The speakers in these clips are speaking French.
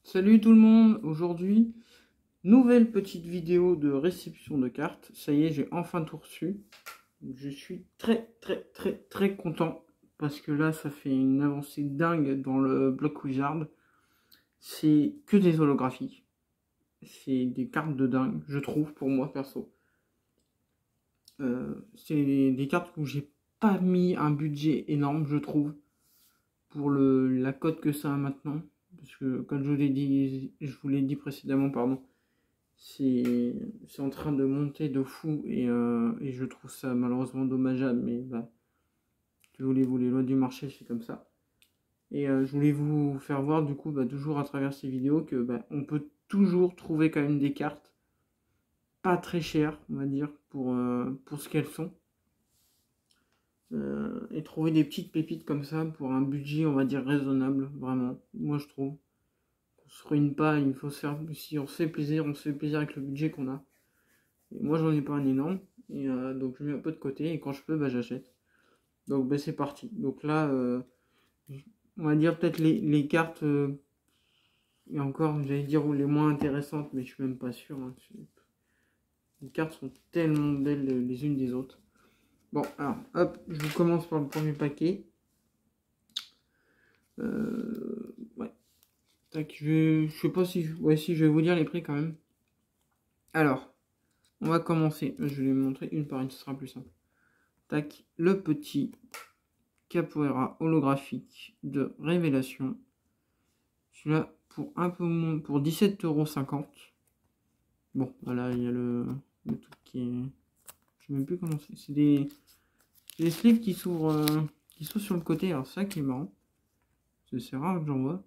Salut tout le monde, aujourd'hui, nouvelle petite vidéo de réception de cartes. Ça y est, j'ai enfin tout reçu. Je suis très content parce que là, ça fait une avancée dingue dans le bloc Wizard. C'est que des holographies. C'est des cartes de dingue, je trouve, pour moi perso. C'est des cartes où j'ai pas mis un budget énorme, je trouve, pour la cote que ça a maintenant. Parce que, comme je vous l'ai dit précédemment, pardon, c'est en train de monter de fou et je trouve ça malheureusement dommageable, mais bah, que voulez-vous, les lois du marché, c'est comme ça. Et je voulais vous faire voir du coup, bah, toujours à travers ces vidéos, que bah, on peut toujours trouver quand même des cartes pas très chères, on va dire, pour ce qu'elles sont. Et trouver des petites pépites comme ça pour un budget, on va dire, raisonnable, vraiment, moi je trouve. On se ruine pas, il faut se faire, si on se fait plaisir, on se fait plaisir avec le budget qu'on a. Et moi, j'en ai pas un énorme. Et donc, je mets un peu de côté. Et quand je peux, bah, j'achète. Donc, bah, c'est parti. Donc là, on va dire peut-être les cartes. Et encore, j'allais dire les moins intéressantes. Mais je suis même pas sûr. Hein. Les cartes sont tellement belles les unes des autres. Bon, alors, hop, je vous commence par le premier paquet. Ouais. Tac, je sais pas si... Ouais, si, je vais vous dire les prix quand même. Alors, on va commencer. Je vais les montrer une par une, ce sera plus simple. Tac, le petit Capoeira holographique de Révélation. Celui-là pour un peu moins, pour 17,50 €. Bon, voilà, il y a le truc qui est. Je sais même plus comment c'est. C'est des sleeves qui s'ouvrent sur le côté. Alors, ça qui est marrant. C'est rare que j'en vois.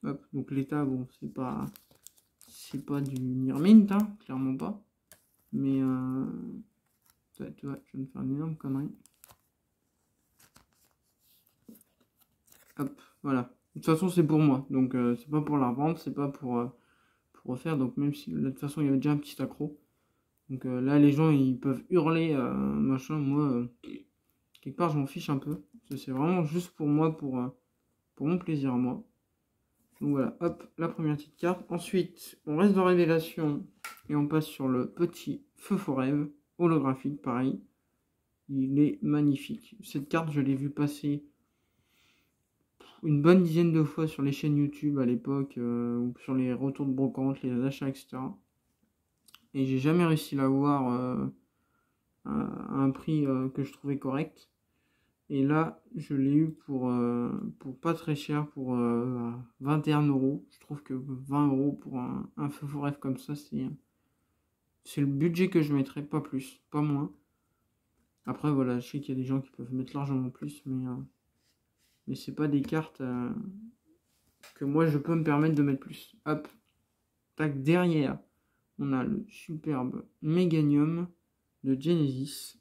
Hop, donc l'état, bon, c'est pas du Nirmint, hein, clairement pas. Mais, tu vois, je vais me faire une énorme connerie. Hop, voilà. De toute façon, c'est pour moi. Donc, c'est pas pour la revendre, c'est pas pour refaire. Donc, même si de toute façon, il y avait déjà un petit accro. Donc, là, les gens, ils peuvent hurler, machin. Moi, quelque part, je m'en fiche un peu. C'est vraiment juste pour moi, pour mon plaisir à moi. Donc, voilà. Hop, la première petite carte. Ensuite, on reste dans Révélation. Et on passe sur le petit Feu Forêve. Holographique, pareil. Il est magnifique. Cette carte, je l'ai vu passer une bonne dizaine de fois sur les chaînes YouTube à l'époque, ou sur les retours de brocante, les achats, etc. Et j'ai jamais réussi à l'avoir à un prix que je trouvais correct. Et là, je l'ai eu pour pas très cher, pour 21 €. Je trouve que 20 € pour un feu forêt comme ça, c'est le budget que je mettrais, pas plus, pas moins. Après, voilà, je sais qu'il y a des gens qui peuvent mettre largement plus, mais c'est pas des cartes que moi je peux me permettre de mettre plus. Hop, tac, derrière, on a le superbe Meganium de Genesis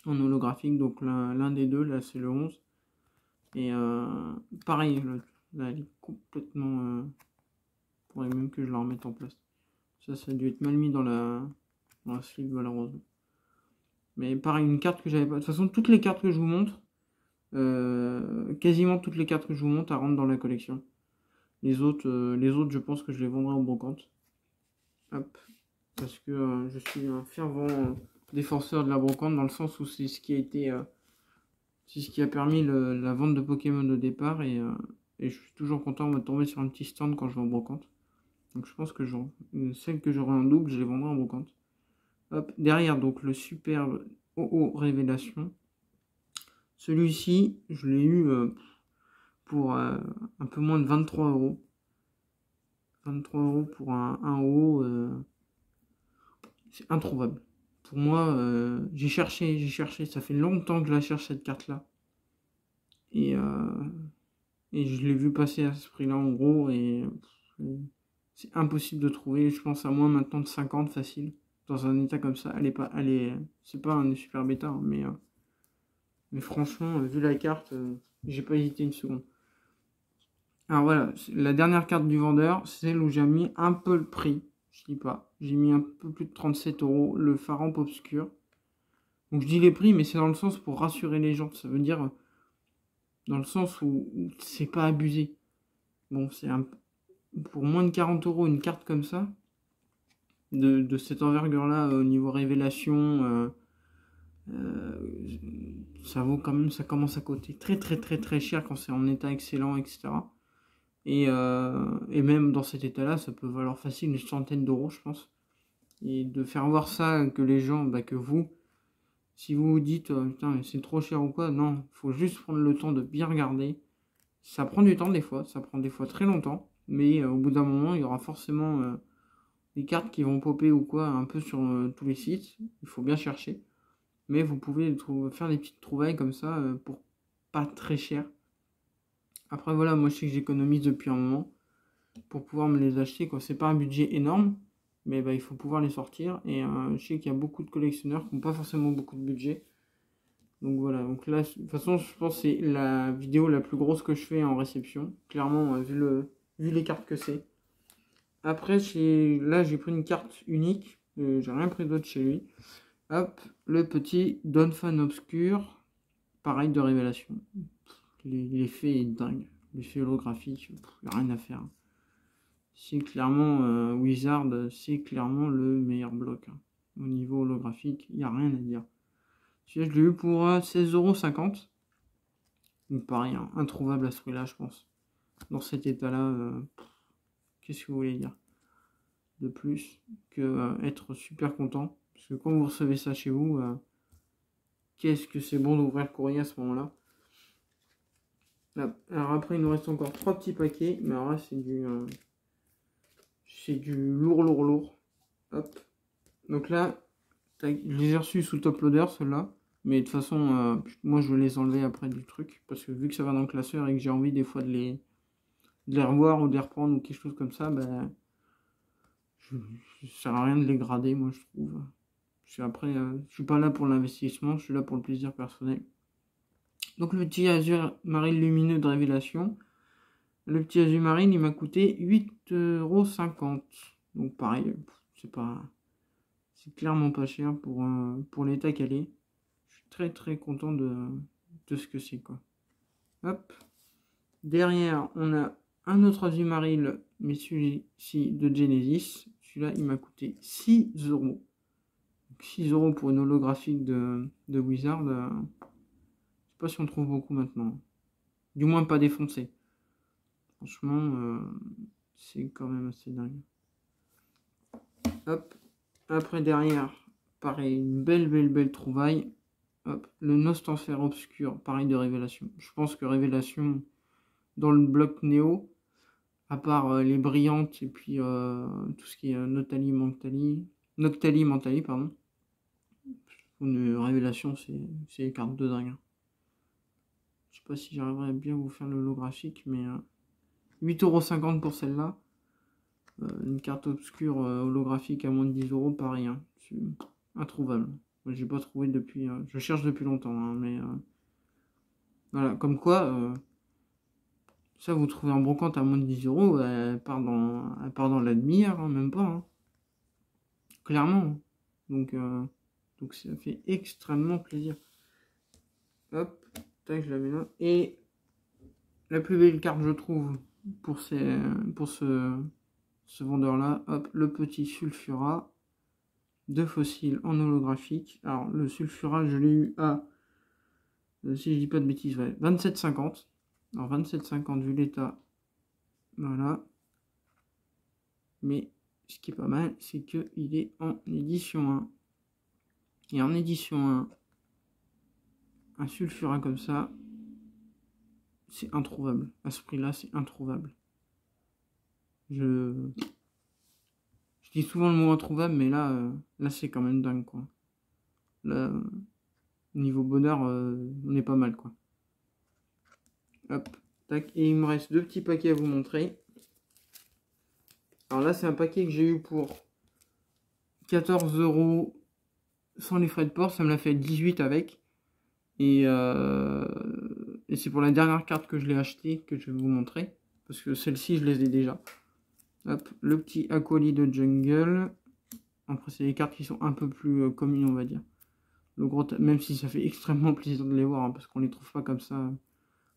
en holographique, donc l'un des deux, là c'est le 11. Et pareil, là elle est complètement. Faudrait même que je la remette en place. Ça a dû être mal mis dans la sleeve malheureusement. Mais pareil, une carte que j'avais pas. De toute façon, toutes les cartes que je vous montre, quasiment toutes les cartes que je vous montre, elles rentrent dans la collection. Les autres, je pense que je les vendrai en brocante. Hop. Parce que je suis un fervent défenseur de la brocante, dans le sens où c'est ce qui a été. C'est ce qui a permis la vente de Pokémon au départ. Et je suis toujours content de tomber sur un petit stand quand je vais en brocante. Donc je pense que celles que j'aurai en double, je les vendrai en brocante. Hop. Derrière, donc le superbe OO Révélation. Celui-ci, je l'ai eu pour un peu moins de 23 €. 23 € pour un haut, c'est introuvable. Pour moi, j'ai cherché, ça fait longtemps que je la cherche cette carte-là. Et je l'ai vu passer à ce prix-là en gros, et c'est impossible de trouver. Je pense à moins maintenant de 50 facile. Dans un état comme ça, c'est pas un super bêta, hein, mais franchement, vu la carte, j'ai pas hésité une seconde. Alors voilà, la dernière carte du vendeur, c'est celle où j'ai mis un peu le prix. Je dis pas, j'ai mis un peu plus de 37 €, le Pharamp Obscur. Donc je dis les prix, mais c'est dans le sens pour rassurer les gens. Ça veut dire dans le sens où c'est pas abusé. Bon, pour moins de 40 euros une carte comme ça, de cette envergure-là au niveau révélation, ça vaut quand même, ça commence à coûter très très très très cher quand c'est en état excellent, etc. Et même dans cet état-là, ça peut valoir facile une centaine d'euros, je pense. Et de faire voir ça, que les gens, bah, que vous, si vous vous dites, putain, c'est trop cher ou quoi, non, faut juste prendre le temps de bien regarder. Ça prend du temps des fois, ça prend des fois très longtemps, mais au bout d'un moment, il y aura forcément des cartes qui vont popper ou quoi, un peu sur tous les sites. Il faut bien chercher. Mais vous pouvez faire des petites trouvailles comme ça pour pas très cher. Après voilà, moi je sais que j'économise depuis un moment pour pouvoir me les acheter, quoi. C'est pas un budget énorme, mais bah, il faut pouvoir les sortir. Et je sais qu'il y a beaucoup de collectionneurs qui n'ont pas forcément beaucoup de budget. Donc voilà, donc là, de toute façon, je pense que c'est la vidéo la plus grosse que je fais en réception. Clairement, vu les cartes que c'est. Après, là, j'ai pris une carte unique. J'ai rien pris d'autre chez lui. Hop, le petit Donphan Obscur. Pareil de révélation. L'effet est dingue. L'effet holographique, il n'y a rien à faire. C'est clairement Wizard, c'est clairement le meilleur bloc. Hein. Au niveau holographique, il n'y a rien à dire. Celui-là, je l'ai eu pour 16,50 €. Donc pareil, hein, introuvable à ce prix-là, je pense. Dans cet état-là, qu'est-ce que vous voulez dire de plus que être super content? Parce que quand vous recevez ça chez vous, qu'est-ce que c'est bon d'ouvrir le courrier à ce moment-là. Alors après, il nous reste encore 3 petits paquets, mais alors là, c'est du lourd. Hop. Donc là, je les ai reçus sous top loader, ceux-là. Mais de toute façon, moi, je vais les enlever après du truc. Parce que vu que ça va dans le classeur et que j'ai envie des fois de les revoir ou de les reprendre ou quelque chose comme ça, ben, ça sert à rien de les grader, moi, je trouve. Parce qu'après, je suis pas là pour l'investissement, je suis là pour le plaisir personnel. Donc le petit azur marine lumineux de révélation. Le petit azur marine, il m'a coûté 8,50 €. Donc pareil, c'est clairement pas cher pour l'état qu'elle est. Je suis très très content de ce que c'est, quoi. Hop. Derrière, on a un autre Azumarill, mais celui-ci de Genesis. Celui-là, il m'a coûté 6 €. 6 € pour une holographique de Wizard. Je sais pas si on trouve beaucoup maintenant. Du moins pas défoncé. Franchement, c'est quand même assez dingue. Hop. Après, derrière, pareil, une belle trouvaille. Hop. Le Nostranfer Obscur, pareil de Révélation. Je pense que Révélation, dans le bloc Néo, à part les brillantes et puis tout ce qui est Noctali, Mentali, pardon. Une révélation, c'est les cartes de dingue. Je sais pas si j'arriverai à bien vous faire le holographique, mais 8,50 € pour celle-là. Une carte obscure holographique à moins de 10 €, pareil. Hein. C'est introuvable. J'ai pas trouvé depuis. Je cherche depuis longtemps, hein, mais voilà, comme quoi. Ça, vous trouvez en brocante à moins de 10 €, elle part dans la demi-heure, hein, même pas. Hein. Clairement. Donc ça fait extrêmement plaisir. Hop, tac, je la mets là. Et la plus belle carte, je trouve, pour ce vendeur-là, hop, le petit Sulfura de fossiles en holographique. Alors, le Sulfura, je l'ai eu à, si je dis pas de bêtises, ouais, 27,50. Alors, 27,50 vu l'état. Voilà. Mais ce qui est pas mal, c'est qu'il est en édition 1. Et en édition 1, un Sulfura comme ça, c'est introuvable. À ce prix-là, c'est introuvable. Je dis souvent le mot introuvable, mais là c'est quand même dingue, quoi. Là, niveau bonheur, on est pas mal, quoi. Hop, tac. Et il me reste 2 petits paquets à vous montrer. Alors là, c'est un paquet que j'ai eu pour 14 € sans les frais de port. Ça me l'a fait 18 avec. Et c'est pour la dernière carte que je l'ai acheté que je vais vous montrer. Parce que celle-ci, je les ai déjà. Hop, le petit Aquali de Jungle. Après, c'est des cartes qui sont un peu plus communes, on va dire. Le gros, même si ça fait extrêmement plaisir de les voir, hein, parce qu'on les trouve pas comme ça.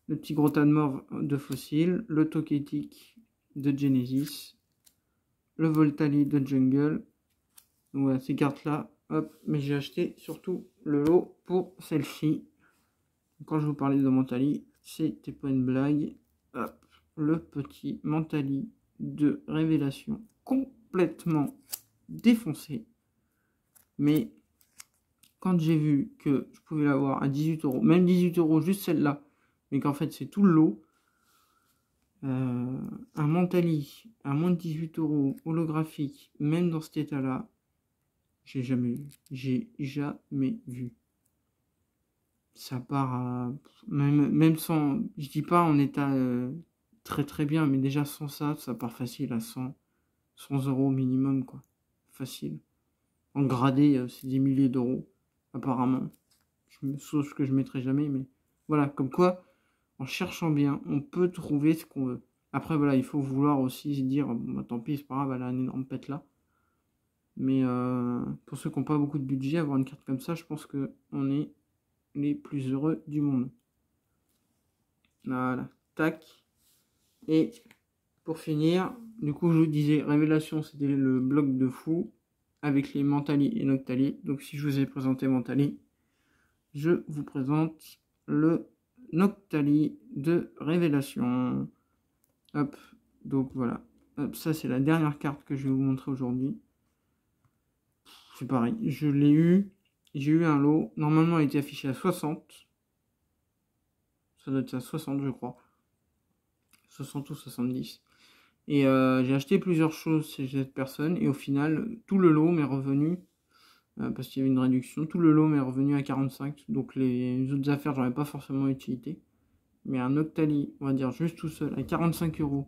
Le petit Grotan Morve de Fossile. Le Toketic de Genesis, le Voltali de Jungle. Donc voilà, ces cartes-là, hop, mais j'ai acheté surtout le lot pour celle-ci. Quand je vous parlais de Mentali, c'était pas une blague. Hop, le petit Mentali de Révélation complètement défoncé. Mais quand j'ai vu que je pouvais l'avoir à 18 €, même 18 € juste celle-là, mais qu'en fait c'est tout le lot, un Mentali à moins de 18 € holographique, même dans cet état-là, j'ai jamais vu. J'ai jamais vu. Ça part à... Même sans... Je dis pas en état très très bien, mais déjà sans ça, ça part facile à 100 € minimum, quoi. Facile. En gradé, c'est des milliers d'euros, apparemment. Sauf que je mettrai jamais, mais... Voilà, comme quoi, en cherchant bien, on peut trouver ce qu'on veut. Après, voilà, il faut vouloir aussi se dire, bon, bah, tant pis, c'est pas grave, elle a une énorme pète là. Mais pour ceux qui n'ont pas beaucoup de budget, avoir une carte comme ça, je pense qu'on est les plus heureux du monde. Voilà, tac. Et pour finir, du coup, je vous disais, Révélation, c'était le bloc de fou avec les Mentali et Noctali. Donc, si je vous ai présenté Mentali, je vous présente le Noctali de Révélation. Hop, donc voilà. Hop, ça, c'est la dernière carte que je vais vous montrer aujourd'hui. C'est pareil, je l'ai eu. J'ai eu un lot. Normalement, elle était affichée à 60. Ça doit être à 60, je crois. 60 ou 70. Et j'ai acheté plusieurs choses chez cette personne. Et au final, tout le lot m'est revenu. Parce qu'il y avait une réduction. Tout le lot m'est revenu à 45. Donc les autres affaires, j'en ai pas forcément utilité. Mais un Noctali, on va dire juste tout seul, à 45 €.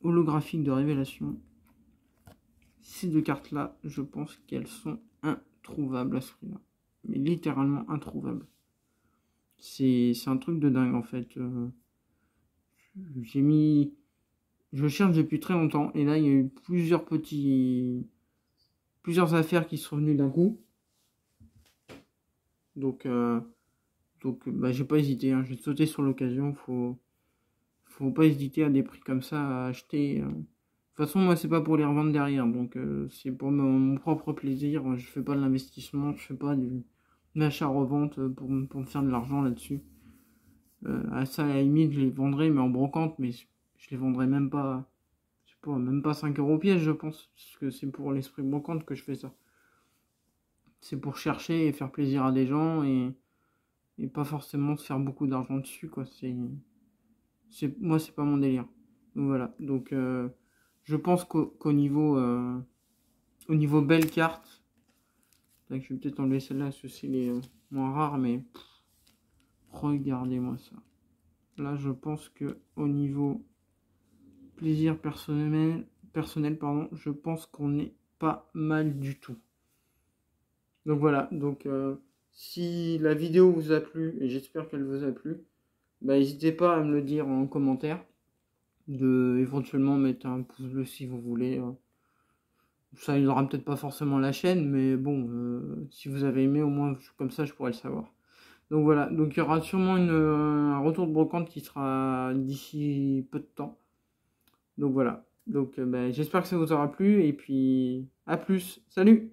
Holographique de Révélation. Ces deux cartes-là, je pense qu'elles sont introuvables à ce prix-là. Mais littéralement introuvables. C'est un truc de dingue en fait. J'ai mis... Je cherche depuis très longtemps. Et là, il y a eu plusieurs affaires qui sont venues d'un coup. Donc bah, j'ai pas hésité. Hein. J'ai sauté sur l'occasion. Faut pas hésiter à des prix comme ça à acheter. De toute façon, moi, c'est pas pour les revendre derrière. Donc, c'est pour mon propre plaisir. Je fais pas de l'investissement. Je fais pas de l'achat-revente pour me faire de l'argent là-dessus. À ça, à la limite, je les vendrais, mais en brocante. Mais je les vendrais même pas, je sais pas, même pas 5 € pièce, je pense. Parce que c'est pour l'esprit brocante que je fais ça. C'est pour chercher et faire plaisir à des gens et pas forcément se faire beaucoup d'argent dessus, quoi. Moi, c'est pas mon délire. Donc, voilà. Donc, je pense qu'au niveau, belle carte, je vais peut-être enlever celle-là, parce que c'est les moins rares, mais regardez-moi ça. Là, je pense que au niveau plaisir personnel, pardon, je pense qu'on est pas mal du tout. Donc voilà, donc si la vidéo vous a plu, et j'espère qu'elle vous a plu, bah, n'hésitez pas à me le dire en commentaire, de éventuellement mettre un pouce bleu si vous voulez. Ça aidera peut-être pas forcément la chaîne, mais bon, si vous avez aimé, au moins comme ça je pourrais le savoir. Donc voilà, donc il y aura sûrement un retour de brocante qui sera d'ici peu de temps. Donc voilà, donc j'espère que ça vous aura plu, et puis à plus, salut!